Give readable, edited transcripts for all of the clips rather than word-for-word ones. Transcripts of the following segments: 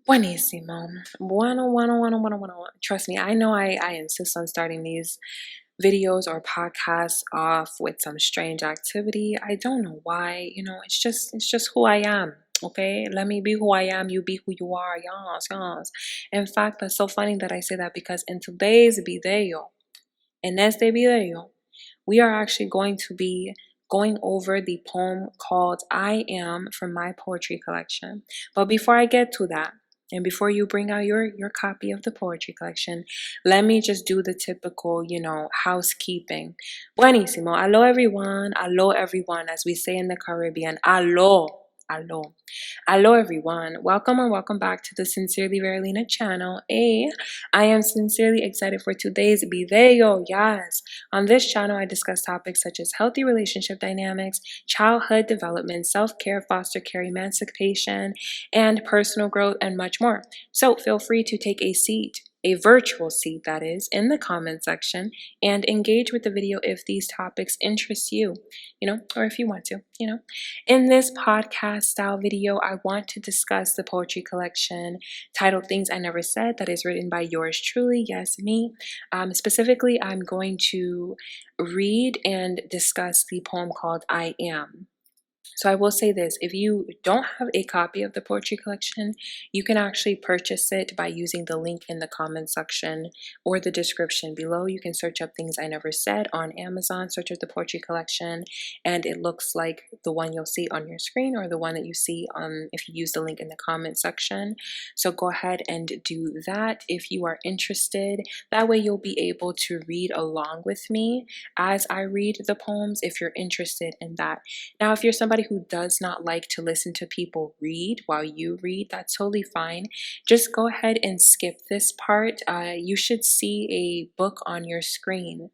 Buenísimo. Bueno. Trust me, I know I insist on starting these videos or podcasts off with some strange activity. I don't know why, it's just who I am. Okay, let me be who I am, you be who you are. Yes, yes. In fact, that's so funny that I say that because in today's video, in este video, we are actually going to be going over the poem called I Am from my poetry collection. But before I get to that, and before you bring out your copy of the poetry collection, let me just do the typical, housekeeping. Buenísimo. Aló everyone, as we say in the Caribbean. Aló. Hello everyone, welcome or welcome back to the Sincerely Verolina channel. I am sincerely excited for today's video. Yes, on this channel I discuss topics such as healthy relationship dynamics, childhood development, self-care, foster care, emancipation, and personal growth, and much more. So feel free to take a seat, a virtual seat that is, in the comment section, and engage with the video if these topics interest you, or if you want to. In this podcast style video, I want to discuss the poetry collection titled Things I Never Said, that is written by yours truly, yes, me. Specifically, I'm going to read and discuss the poem called I Am. So I will say this, if you don't have a copy of the poetry collection, you can actually purchase it by using the link in the comment section or the description below. You can search up Things I Never Said on Amazon, search up the poetry collection, and it looks like the one you'll see on your screen or the one that you see if you use the link in the comment section. So go ahead and do that if you are interested. That way you'll be able to read along with me as I read the poems if you're interested in that. Now, if you're somebody who does not like to listen to people read while you read, that's totally fine. Just go ahead and skip this part. You should see a book on your screen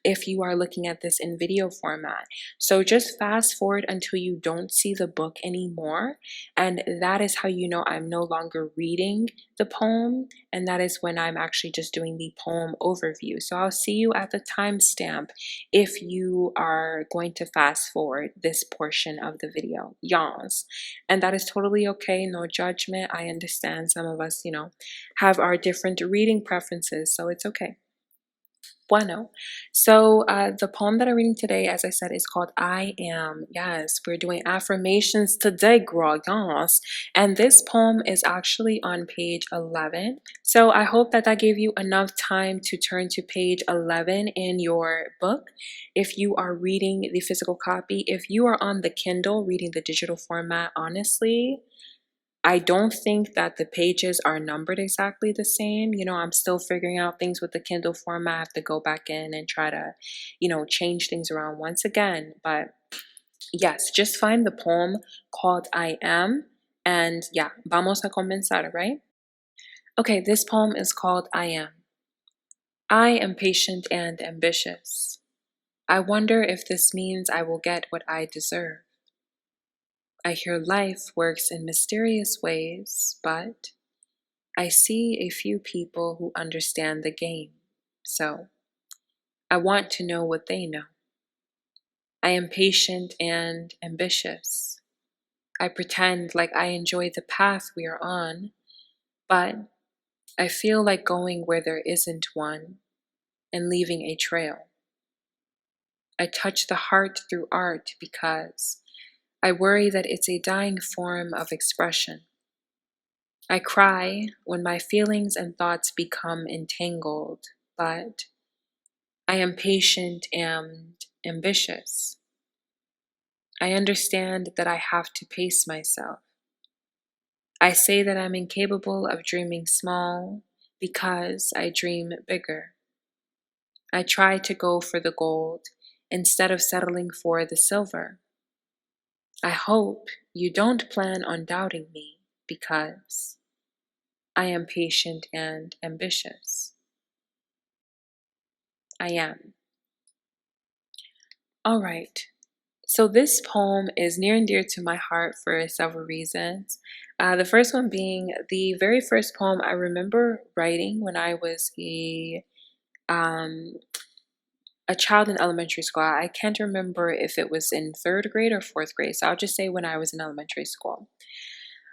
if you are looking at this in video format. So just fast forward until you don't see the book anymore. And that is how you know I'm no longer reading the poem. And that is when I'm actually just doing the poem overview. So I'll see you at the timestamp if you are going to fast forward this portion of the video. Yas. And that is totally okay, no judgment. I understand some of us, have our different reading preferences, so it's okay. Bueno. So the poem that I'm reading today, as I said, is called I Am. Yes, we're doing affirmations today, girl. Yes. And this poem is actually on page 11. So I hope that that gave you enough time to turn to page 11 in your book if you are reading the physical copy. If you are on the Kindle reading the digital format, honestly, I don't think that the pages are numbered exactly the same. I'm still figuring out things with the Kindle format. I have to go back in and try to, change things around once again. But yes, just find the poem called I Am. And yeah, vamos a comenzar, right? Okay, this poem is called I Am. I am patient and ambitious. I wonder if this means I will get what I deserve. I hear life works in mysterious ways, but I see a few people who understand the game, so I want to know what they know. I am patient and ambitious. I pretend like I enjoy the path we are on, but I feel like going where there isn't one and leaving a trail. I touch the heart through art because I worry that it's a dying form of expression. I cry when my feelings and thoughts become entangled, but I am patient and ambitious. I understand that I have to pace myself. I say that I'm incapable of dreaming small because I dream bigger. I try to go for the gold instead of settling for the silver. I hope you don't plan on doubting me because I am patient and ambitious. I am. All right. So this poem is near and dear to my heart for several reasons. The first one being the very first poem I remember writing when I was a child in elementary school. I can't remember if it was in third grade or fourth grade, so I'll just say when I was in elementary school.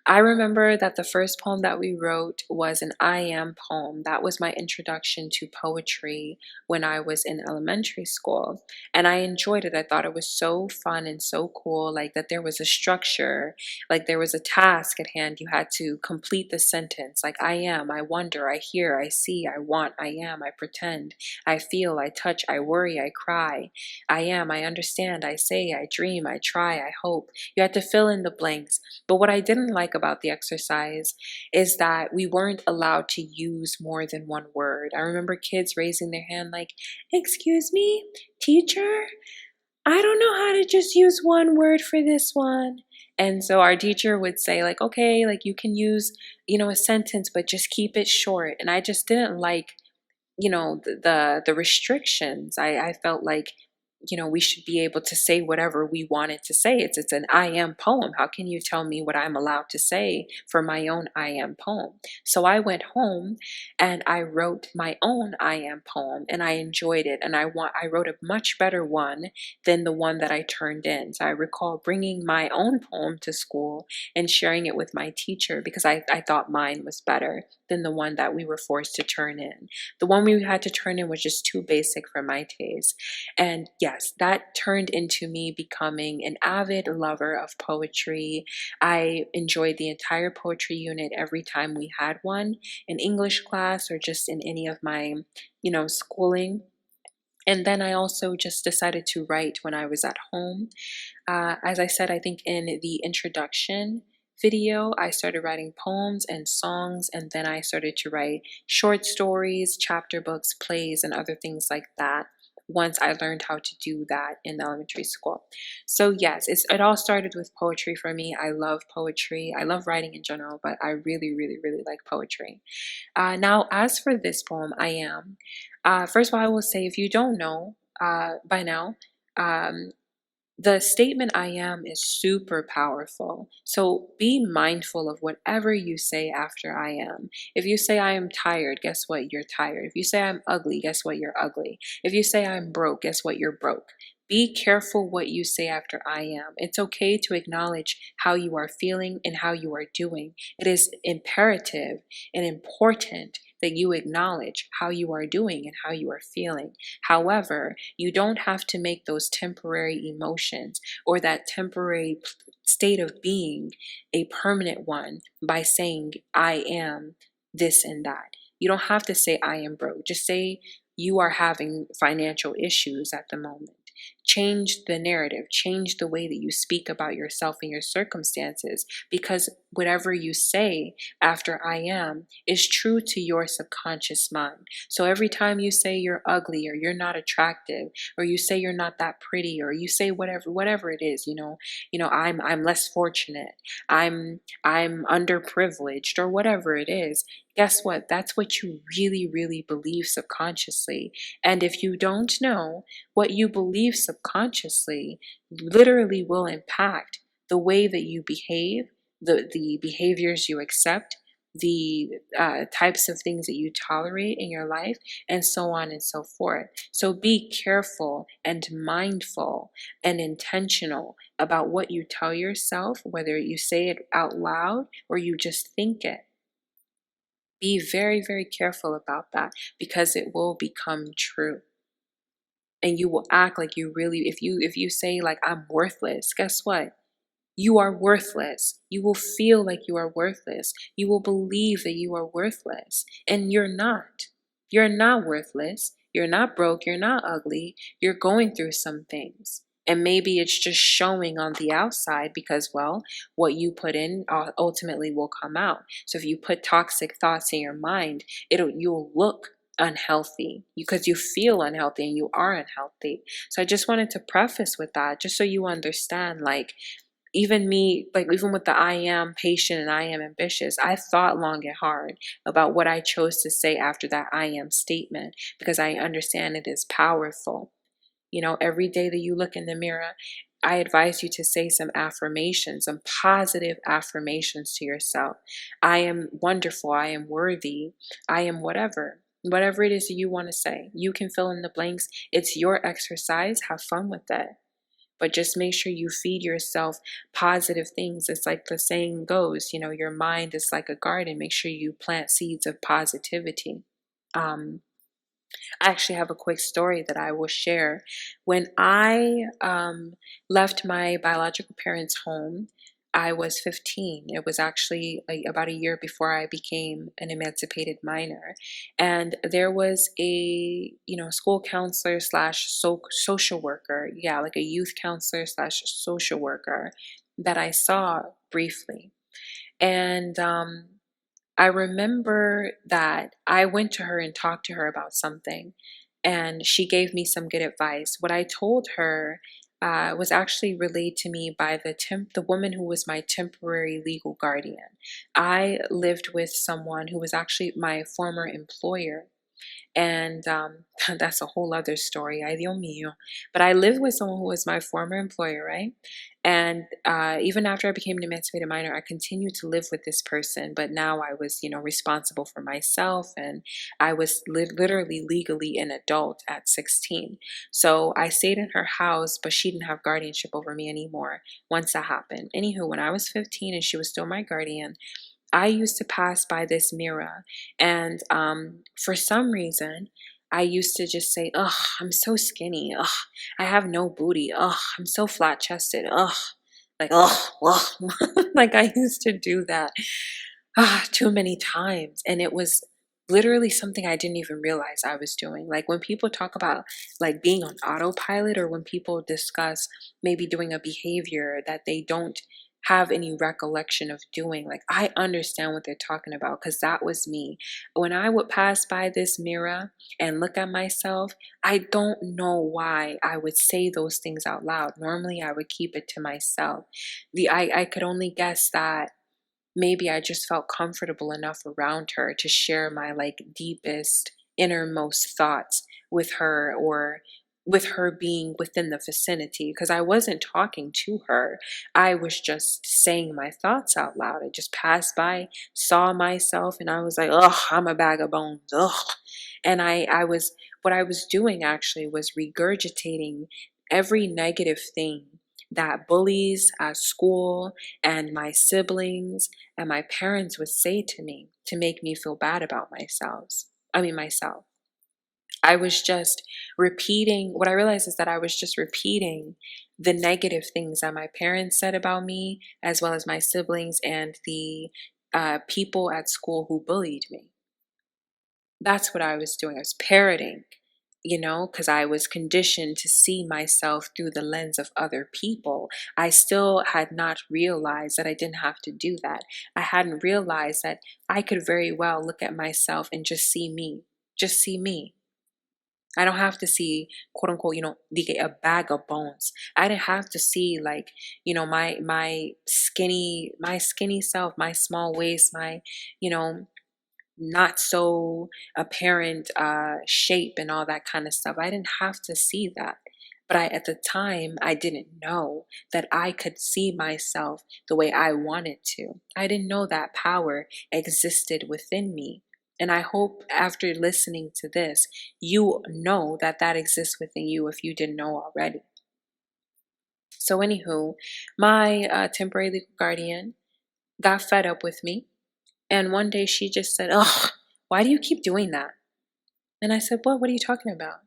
I remember that the first poem that we wrote was an I am poem. That was my introduction to poetry when I was in elementary school. And I enjoyed it. I thought it was so fun and so cool, like that there was a structure, like there was a task at hand. You had to complete the sentence, like I am, I wonder, I hear, I see, I want, I am, I pretend, I feel, I touch, I worry, I cry, I am, I understand, I say, I dream, I try, I hope. You had to fill in the blanks. But what I didn't like about the exercise is that we weren't allowed to use more than one word. I remember kids raising their hand like, excuse me, teacher, I don't know how to just use one word for this one. And so our teacher would say like, okay, like you can use, a sentence, but just keep it short. And I just didn't like, the restrictions. I felt like, we should be able to say whatever we wanted to say. It's an I am poem. How can you tell me what I'm allowed to say for my own I am poem? So I went home and I wrote my own I am poem, and I enjoyed it. And I wrote a much better one than the one that I turned in. So I recall bringing my own poem to school and sharing it with my teacher because I thought mine was better than the one that we were forced to turn in. The one we had to turn in was just too basic for my taste. And yes, that turned into me becoming an avid lover of poetry. I enjoyed the entire poetry unit every time we had one in English class or just in any of my, schooling. And then I also just decided to write when I was at home. As I said, I think in the introduction video, I started writing poems and songs, and then I started to write short stories, chapter books, plays, and other things like that once I learned how to do that in elementary school. So yes, it all started with poetry for me. I love poetry. I love writing in general, but I really, really, really like poetry. Now, as for this poem, I am. First of all, I will say if you don't know by now, um, the statement I am is super powerful. So be mindful of whatever you say after I am. If you say I am tired, guess what? You're tired. If you say I'm ugly, guess what? You're ugly. If you say I'm broke, guess what? You're broke. Be careful what you say after I am. It's okay to acknowledge how you are feeling and how you are doing. It is imperative and important that you acknowledge how you are doing and how you are feeling. However, you don't have to make those temporary emotions or that temporary state of being a permanent one by saying, I am this and that. You don't have to say, I am broke. Just say, you are having financial issues at the moment. Change the narrative, change the way that you speak about yourself and your circumstances, because whatever you say after I am is true to your subconscious mind. So every time you say you're ugly or you're not attractive, or you say you're not that pretty, or you say whatever it is, I'm less fortunate, I'm underprivileged, or whatever it is, guess what? That's what you really, really believe subconsciously. And if you don't know, what you believe subconsciously literally will impact the way that you behave, the behaviors you accept, the types of things that you tolerate in your life, and so on and so forth. So be careful and mindful and intentional about what you tell yourself, whether you say it out loud or you just think it. Be very, very careful about that because it will become true. And you will act like you really, if you say like I'm worthless, guess what? You are worthless. You will feel like you are worthless. You will believe that you are worthless. And you're not. You're not worthless. You're not broke. You're not ugly. You're going through some things. And maybe it's just showing on the outside because, well, what you put in ultimately will come out. So if you put toxic thoughts in your mind, you'll look unhealthy because you feel unhealthy and you are unhealthy. So I just wanted to preface with that, just so you understand, like, even me, like even with the I am patient and I am ambitious, I thought long and hard about what I chose to say after that I am statement because I understand it is powerful. Every day that you look in the mirror, I advise you to say some affirmations, some positive affirmations to yourself. I am wonderful. I am worthy. I am whatever. Whatever it is that you want to say, you can fill in the blanks. It's your exercise. Have fun with it. but just make sure you feed yourself positive things. It's like the saying goes, your mind is like a garden. Make sure you plant seeds of positivity. Um, I actually have a quick story that I will share. When I left my biological parents' home, I was 15. It was actually about a year before I became an emancipated minor. And there was a, school counselor slash social worker. Yeah, like a youth counselor slash social worker that I saw briefly. And I remember that I went to her and talked to her about something, and she gave me some good advice. What I told her was actually relayed to me by the woman who was my temporary legal guardian. I lived with someone who was actually my former employer. And that's a whole other story. Ay, Dios mío. But I lived with someone who was my former employer, right? And even after I became an emancipated minor, I continued to live with this person. But now I was, responsible for myself. And I was literally legally an adult at 16. So I stayed in her house, but she didn't have guardianship over me anymore once that happened. Anywho, when I was 15 and she was still my guardian, I used to pass by this mirror, and for some reason, I used to just say, "Ugh, I'm so skinny. Ugh, I have no booty. Ugh, I'm so flat chested. Ugh, like ugh, ugh." Like I used to do that too many times, and it was literally something I didn't even realize I was doing. Like when people talk about like being on autopilot, or when people discuss maybe doing a behavior that they don't have any recollection of doing, like I understand what they're talking about, because that was me. When I would pass by this mirror and look at myself, I don't know why I would say those things out loud. Normally I would keep it to myself. I could only guess that maybe I just felt comfortable enough around her to share my like deepest, innermost thoughts with her, or with her being within the vicinity, because I wasn't talking to her. I was just saying my thoughts out loud. I just passed by, saw myself, and I was like, "Ugh, I'm a bag of bones. Ugh." And what I was doing actually was regurgitating every negative thing that bullies at school and my siblings and my parents would say to me to make me feel bad about myself. I was just repeating, what I realized is that I was just repeating the negative things that my parents said about me, as well as my siblings and the people at school who bullied me. That's what I was doing. I was parroting, because I was conditioned to see myself through the lens of other people. I still had not realized that I didn't have to do that. I hadn't realized that I could very well look at myself and just see me. Just see me. I don't have to see, quote unquote, like a bag of bones. I didn't have to see like, my skinny self, my small waist, my, you know, not so apparent shape and all that kind of stuff. I didn't have to see that. But at the time, I didn't know that I could see myself the way I wanted to. I didn't know that power existed within me. And I hope after listening to this, you know that that exists within you if you didn't know already. So, anywho, my temporary legal guardian got fed up with me. And one day she just said, "Oh, why do you keep doing that?" And I said, "What are you talking about?"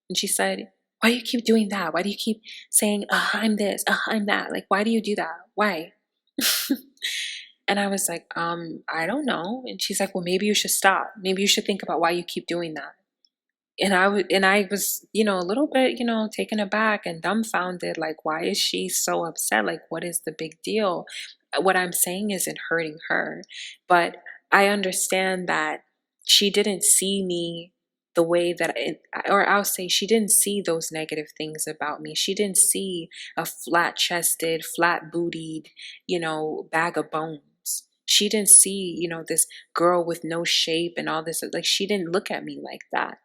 And she said, "Why do you keep doing that? Why do you keep saying, I'm this, I'm that? Like, why do you do that? Why?" And I was like, I don't know. And she's like, "Well, maybe you should stop. Maybe you should think about why you keep doing that." And I was, a little bit, taken aback and dumbfounded. Like, why is she so upset? Like, what is the big deal? What I'm saying isn't hurting her, but I understand that she didn't see me the way that or I'll say she didn't see those negative things about me. She didn't see a flat chested, flat bootied, bag of bones. She didn't see, this girl with no shape and all this. Like, she didn't look at me like that.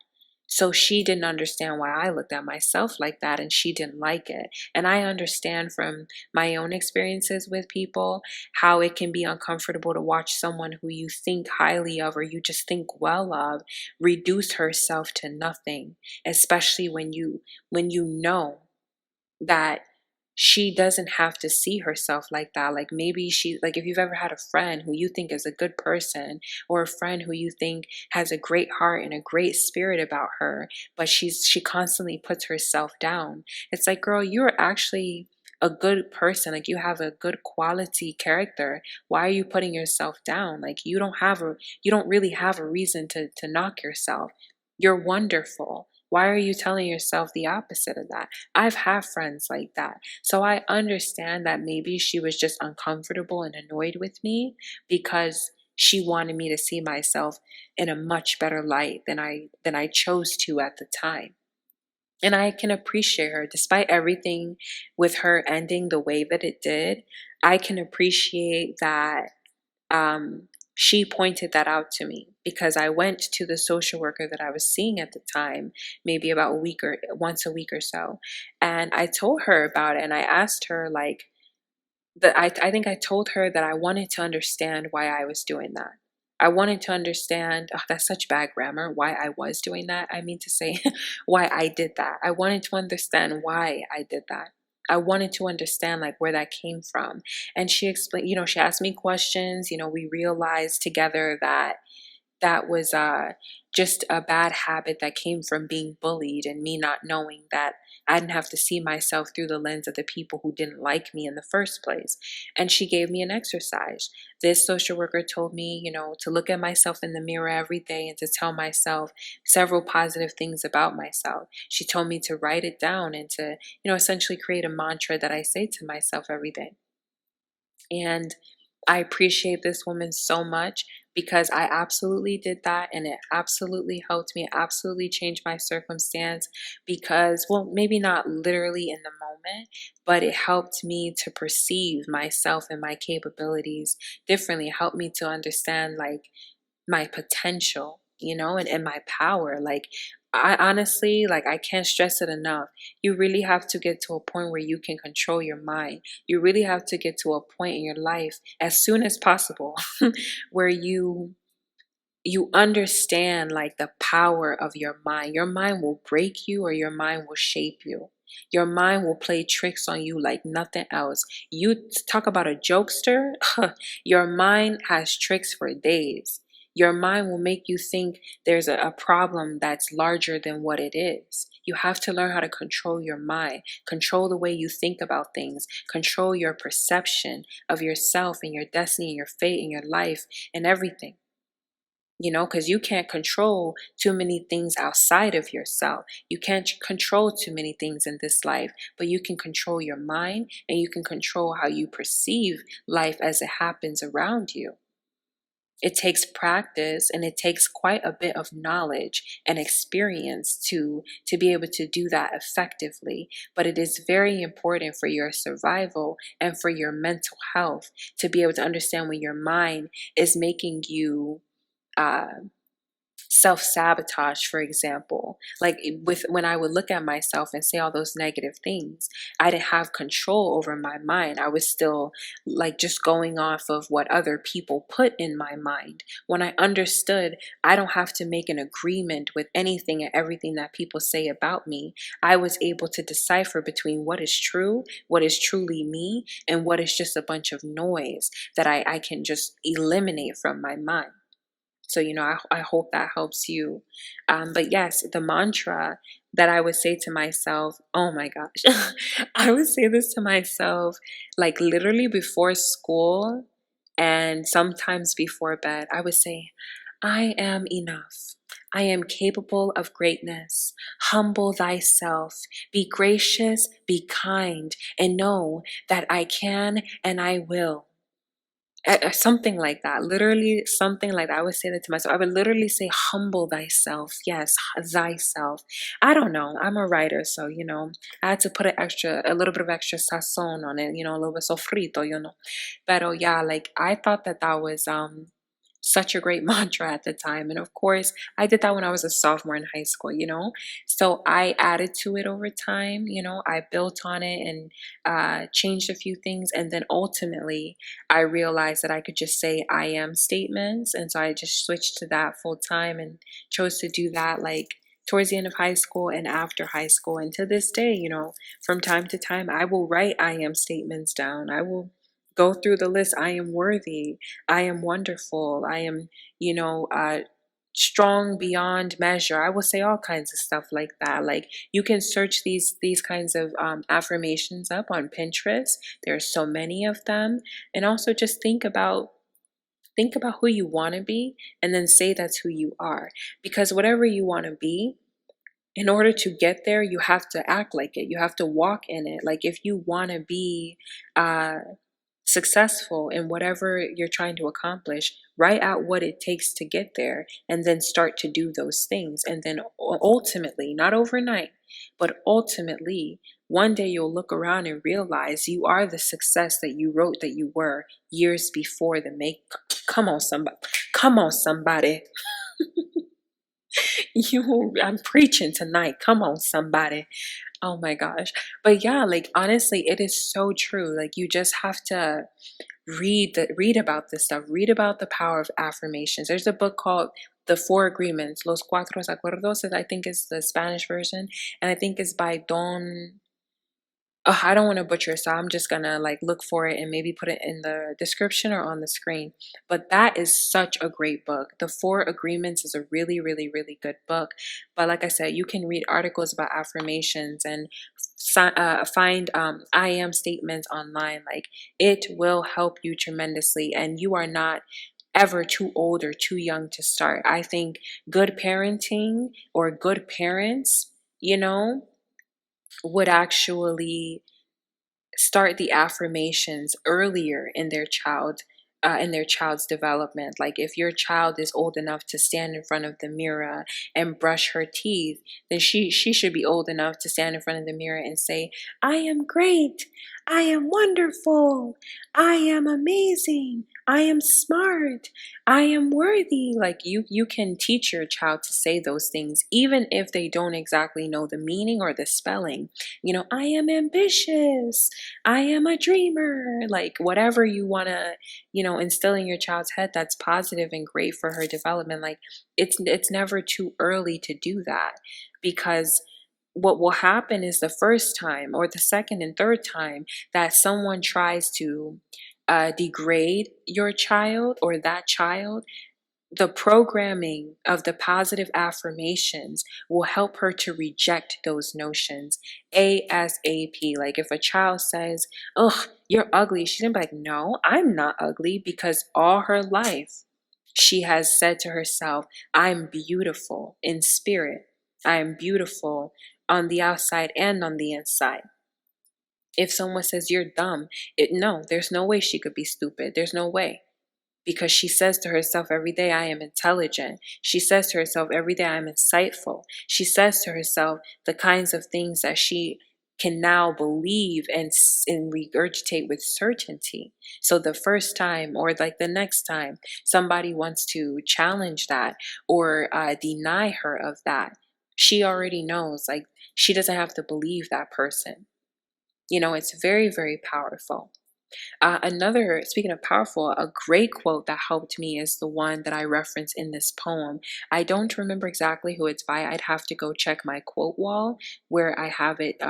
So she didn't understand why I looked at myself like that, and she didn't like it. And I understand from my own experiences with people how it can be uncomfortable to watch someone who you think highly of or you just think well of reduce herself to nothing, especially when you know that she doesn't have to see herself like that. Like maybe she, like if you've ever had a friend who you think is a good person, or a friend who you think has a great heart and a great spirit about her, but she constantly puts herself down. It's like, girl, you're actually a good person. Like you have a good quality character. Why are you putting yourself down? Like you don't really have a reason to knock yourself. You're wonderful. Why are you telling yourself the opposite of that? I've had friends like that. So I understand that maybe she was just uncomfortable and annoyed with me because she wanted me to see myself in a much better light than I chose to at the time. And I can appreciate her despite everything with her ending the way that it did. I can appreciate that she pointed that out to me because I went to the social worker that I was seeing at the time, maybe about a week or once a week or so. And I told her about it and I asked her, like, I think I told her that I wanted to understand why I was doing that. I wanted to understand, oh, that's such bad grammar, why I was doing that. I mean to say, why I did that. I wanted to understand why I did that. I wanted to understand like where that came from. And she explained, she asked me questions. We realized together that that was just a bad habit that came from being bullied and me not knowing that I didn't have to see myself through the lens of the people who didn't like me in the first place. And she gave me an exercise. This social worker told me, to look at myself in the mirror every day and to tell myself several positive things about myself. She told me to write it down and to, essentially create a mantra that I say to myself every day. And I appreciate this woman so much because I absolutely did that and it absolutely helped me, absolutely changed my circumstance because, well, maybe not literally in the moment, but it helped me to perceive myself and my capabilities differently. It helped me to understand like my potential, and my power. Like, I honestly, like, I can't stress it enough. You really have to get to a point where you can control your mind. You really have to get to a point in your life as soon as possible where you understand like the power of your mind. Your mind will break you or your mind will shape you. Your mind will play tricks on you like nothing else. You talk about a jokester, your mind has tricks for days. Your mind will make you think there's a problem that's larger than what it is. You have to learn how to control your mind, control the way you think about things, control your perception of yourself and your destiny and your fate and your life and everything, because you can't control too many things outside of yourself. You can't control too many things in this life, but you can control your mind and you can control how you perceive life as it happens around you. It takes practice and it takes quite a bit of knowledge and experience to be able to do that effectively. But it is very important for your survival and for your mental health to be able to understand when your mind is making you uh, self-sabotage, for example. Like with when I would look at myself and say all those negative things, I didn't have control over my mind. I was still like just going off of what other people put in my mind. When I understood I don't have to make an agreement with anything and everything that people say about me, I was able to decipher between what is true, what is truly me, and what is just a bunch of noise that I can just eliminate from my mind. So, I hope that helps you. But yes, the mantra that I would say to myself, oh my gosh, I would say this to myself like literally before school and sometimes before bed. I would say, I am enough. I am capable of greatness. Humble thyself. Be gracious, be kind, and know that I can and I will. Something like that, literally something like that. I would say that to myself. I would literally say, humble thyself. Yes, thyself. I don't know. I'm a writer, so I had to put a little bit of extra sazon on it, a little bit sofrito. But yeah, like I thought that was such a great mantra at the time. And of course, I did that when I was a sophomore in high school. So I added to it over time. I built on it and changed a few things. And then ultimately, I realized that I could just say I am statements. And so I just switched to that full time and chose to do that like towards the end of high school and after high school. And to this day, from time to time, I will write I am statements down. I will go through the list. I am worthy. I am wonderful. I am, strong beyond measure. I will say all kinds of stuff like that. Like, you can search these kinds of affirmations up on Pinterest. There are so many of them. And also just think about who you want to be, and then say that's who you are. Because whatever you want to be, in order to get there, you have to act like it. You have to walk in it. Like, if you want to be successful in whatever you're trying to accomplish, write out what it takes to get there, and then start to do those things. And then ultimately, not overnight, but ultimately, one day you'll look around and realize you are the success that you wrote that you were years before the make. Come on, somebody. Come on, somebody. I'm preaching tonight. Come on, somebody. Oh my gosh. But yeah, like, honestly, it is so true. Like, you just have to read about this stuff. Read about the power of affirmations. There's a book called The Four Agreements, Los Cuatro Acuerdos, I think is the Spanish version, and I think it's by Don. Oh, I don't want to butcher, so I'm just gonna like look for it and maybe put it in the description or on the screen. But that is such a great book. The Four Agreements is a really, really, really good book. But like I said, you can read articles about affirmations and find I am statements online. Like, it will help you tremendously, and you are not ever too old or too young to start. I think good parenting or good parents, would actually start the affirmations earlier in their child's development. Like, if your child is old enough to stand in front of the mirror and brush her teeth, then she should be old enough to stand in front of the mirror and say, I am great, I am wonderful, I am amazing, I am smart, I am worthy. Like, you can teach your child to say those things even if they don't exactly know the meaning or the spelling. I am ambitious, I am a dreamer. Like, whatever you want to instill in your child's head that's positive and great for her development. Like, it's never too early to do that, because what will happen is the first time or the second and third time that someone tries to degrade your child or that child, the programming of the positive affirmations will help her to reject those notions ASAP. Like, if a child says, ugh, you're ugly, she's gonna be like, no, I'm not ugly, because all her life she has said to herself, I'm beautiful in spirit. I am beautiful on the outside and on the inside. If someone says you're dumb, no, there's no way she could be stupid. There's no way, because she says to herself every day, I am intelligent. She says to herself every day, I'm insightful. She says to herself the kinds of things that she can now believe and regurgitate with certainty. So the first time or like the next time somebody wants to challenge that or deny her of that, she already knows, like, she doesn't have to believe that person. It's very, very powerful. Speaking of powerful, a great quote that helped me is the one that I reference in this poem. I don't remember exactly who it's by. I'd have to go check my quote wall where I have it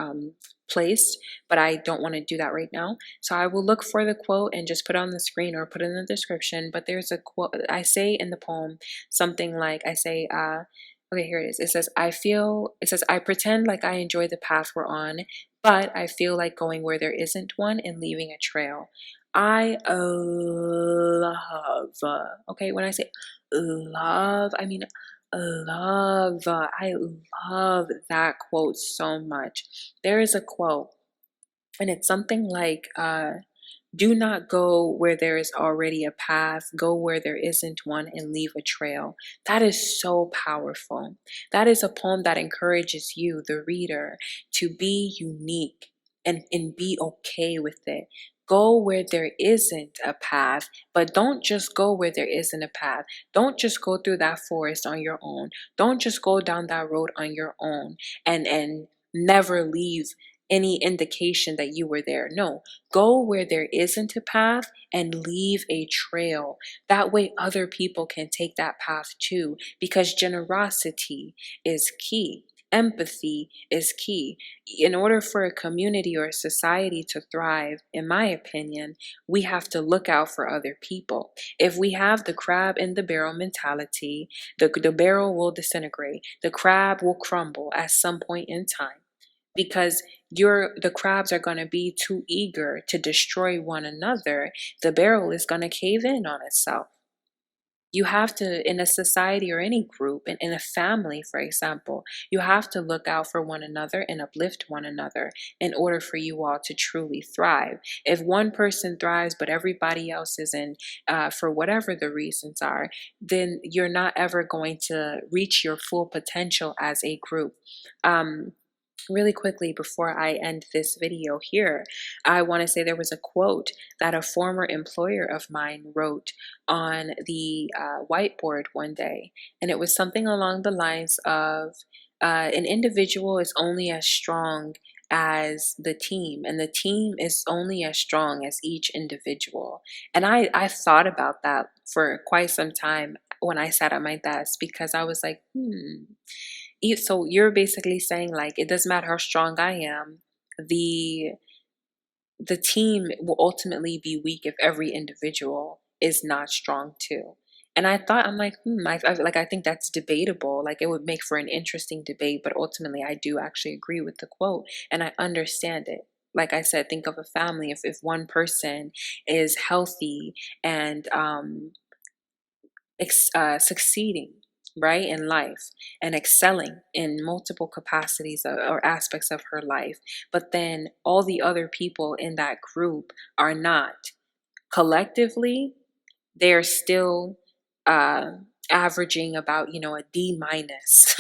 placed, but I don't want to do that right now. So I will look for the quote and just put it on the screen or put it in the description. But there's a quote I say in the poem, something like, okay, here it is. It says, I pretend like I enjoy the path we're on, but I feel like going where there isn't one and leaving a trail. I love, okay, when I say love, I mean love. I love that quote so much. There is a quote, and it's something like, do not go where there is already a path. Go where there isn't one and leave a trail. That is so powerful. That is a poem that encourages you, the reader, to be unique and be okay with it. Go where there isn't a path, but don't just go where there isn't a path. Don't just go through that forest on your own. Don't just go down that road on your own and never leave any indication that you were there. No, go where there isn't a path and leave a trail. That way, other people can take that path too, because generosity is key. Empathy is key. In order for a community or a society to thrive, in my opinion, we have to look out for other people. If we have the crab in the barrel mentality, the barrel will disintegrate, the crab will crumble at some point in time, because the crabs are going to be too eager to destroy one another. The barrel is going to cave in on itself. You have to, in a society or any group, in a family, for example, you have to look out for one another and uplift one another in order for you all to truly thrive. If one person thrives but everybody else isn't, for whatever the reasons are, then you're not ever going to reach your full potential as a group. Really quickly, before I end this video here, I want to say there was a quote that a former employer of mine wrote on the whiteboard one day, and it was something along the lines of an individual is only as strong as the team, and the team is only as strong as each individual. And I thought about that for quite some time when I sat at my desk, because I was like, so you're basically saying, like, it doesn't matter how strong I am, the the team will ultimately be weak if every individual is not strong too. And I thought, I'm like, I think that's debatable. Like, it would make for an interesting debate, but ultimately I do actually agree with the quote and I understand it. Like I said, think of a family. If one person is healthy and succeeding, right, in life, and excelling in multiple capacities or aspects of her life, but then all the other people in that group are not, collectively they're still uh, averaging about, a D minus,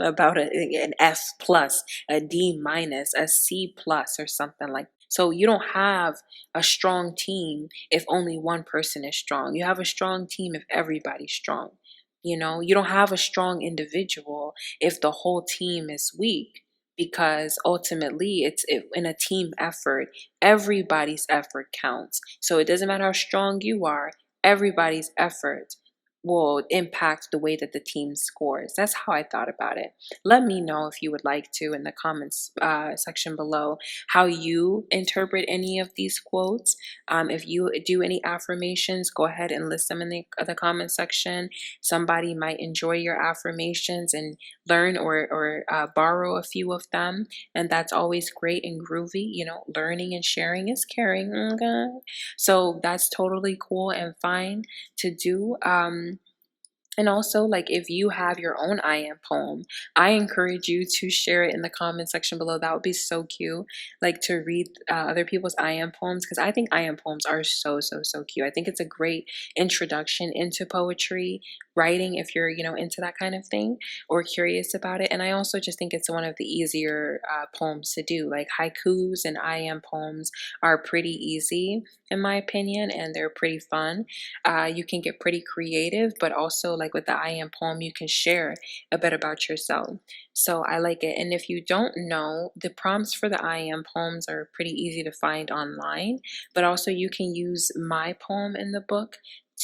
about an F plus, a D minus, a C plus, or something like. So you don't have a strong team if only one person is strong. You have a strong team if everybody's strong. You don't have a strong individual if the whole team is weak, because ultimately in a team effort, everybody's effort counts. So it doesn't matter how strong you are, everybody's effort will impact the way that the team scores. That's how I thought about it. Let me know if you would like to in the comments section below how you interpret any of these quotes. If you do any affirmations, go ahead and list them in the comment section. Somebody might enjoy your affirmations and learn or borrow a few of them, and that's always great and groovy. Learning and sharing is caring. Okay? So that's totally cool and fine to do. And also, like, if you have your own I am poem, I encourage you to share it in the comment section below. That would be so cute, like, to read other people's I am poems, because I think I am poems are so, so, so cute. I think it's a great introduction into poetry writing if you're, into that kind of thing or curious about it. And I also just think it's one of the easier poems to do. Like, haikus and I am poems are pretty easy, in my opinion, and they're pretty fun. You can get pretty creative, but also, like with the I am poem, you can share a bit about yourself. So I like it. And if you don't know, the prompts for the I am poems are pretty easy to find online, but also you can use my poem in the book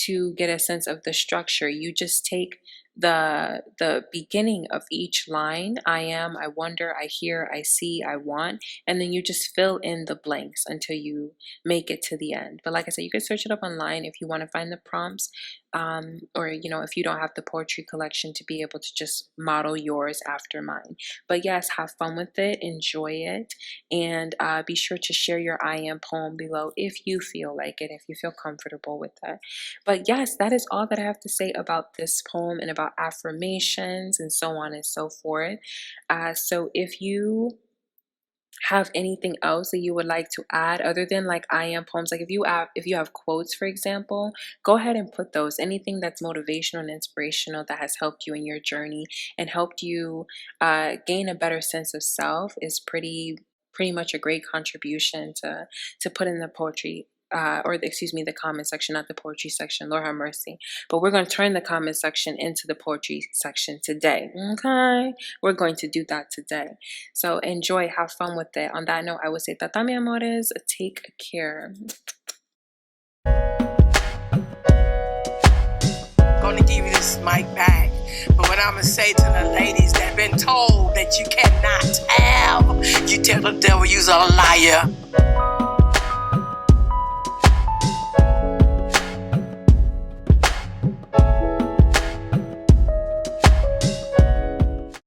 to get a sense of the structure. You just take the beginning of each line, I am, I wonder, I hear, I see, I want, and then you just fill in the blanks until you make it to the end. But like I said, you can search it up online if you want to find the prompts, or if you don't have the poetry collection to be able to just model yours after mine. But yes, have fun with it, enjoy it, and be sure to share your I am poem below if you feel like it, if you feel comfortable with that. But yes, that is all that I have to say about this poem and about affirmations and so on and so forth. So if you have anything else that you would like to add other than like I am poems, like if you have quotes, for example, go ahead and put those. Anything that's motivational and inspirational that has helped you in your journey and helped you gain a better sense of self is pretty much a great contribution to put in the poetry excuse me, the comment section, not the poetry section. Lord have mercy. But we're going to turn the comment section into the poetry section today. Okay, we're going to do that today. So enjoy, have fun with it. On that note, I would say, tata mi amores, take care. Gonna give you this mic back, but what I'm gonna say to the ladies that been told that you cannot have, you tell the devil you's a liar.